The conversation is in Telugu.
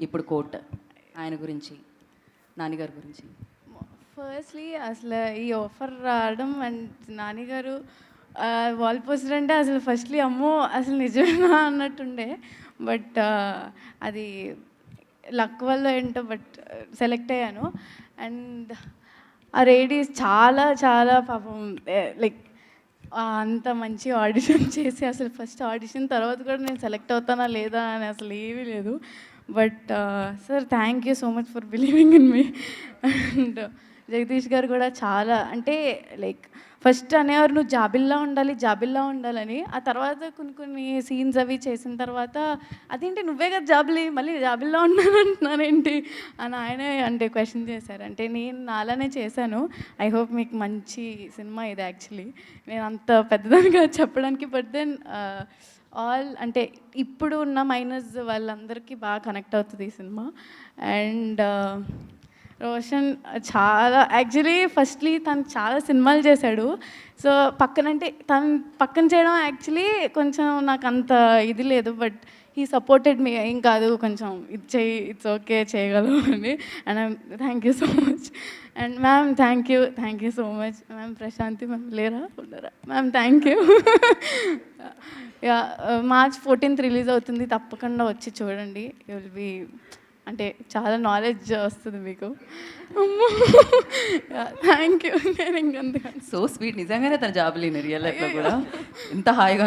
ఇప్పుడు కోట్ ఆయన గురించి, నాన్నగారి గురించి? ఫస్ట్లీ అసలు ఈ ఆఫర్ రావడం అండ్ నాన్నగారు వాల్ పోస్టర్ అంటే అసలు ఫస్ట్లీ అమ్మో అసలు నిజమేనా అన్నట్టుండే. బట్ అది లక్ వల్ల ఏంటో బట్ సెలెక్ట్ అయ్యాను. అండ్ ఆ లేడీస్ చాలా చాలా పాపం లైక్ అంత మంచి ఆడిషన్ చేసి అసలు ఫస్ట్ ఆడిషన్ తర్వాత కూడా నేను సెలెక్ట్ అవుతానా లేదా అని అసలు ఏమీ లేదు. But sir thank you so much for believing in me. And Jagadish గారు కూడా చాలా అంటే లైక్ ఫస్ట్ అనేవారు నువ్వు జాబిల్లా ఉండాలి జాబిల్లా ఉండాలని. ఆ తర్వాత కొన్ని కొన్ని సీన్స్ అవి చేసిన తర్వాత అదేంటి నువ్వే కదా జాబిలి మళ్ళీ జాబిల్లా ఉండాలంటున్నానేంటి అని ఆయనే అంటే క్వశ్చన్ చేశారు. అంటే నేను నాలానే చేశాను. ఐ హోప్ మీకు మంచి సినిమా ఇది. యాక్చువల్లీ నేను అంత పెద్దదానిగా చెప్పడానికి బట్ దెన్ ఆల్ అంటే ఇప్పుడు ఉన్న మైనస్ వాళ్ళందరికీ బాగా కనెక్ట్ అవుతుంది ఈ సినిమా. అండ్ రోషన్ చాలా యాక్చువల్లీ ఫస్ట్లీ తను చాలా సినిమాలు చేశాడు. సో పక్కనంటే తను పక్కన చేయడం యాక్చువల్లీ కొంచెం నాకు అంత ఇది లేదు. బట్ హీ సపోర్టెడ్ మీ ఏం కాదు కొంచెం ఇది చేయి ఇట్స్ ఓకే చేయగలవు అని. And thank you so much. And ma'am thank you so much. Ma'am Prashanti ma'am లేరా ఉండరా ma'am thank you. Yeah March 14th release అవుతుంది, తప్పకుండా వచ్చి చూడండి. యూ విల్ బీ అంటే చాలా నాలెడ్జ్ వస్తుంది మీకు. Thank you. నేను ఇంకంతగా సో స్వీట్. నిజంగానే తన జాబ్ లేని రియల్ లైఫ్లో కూడా ఎంత హాయిగా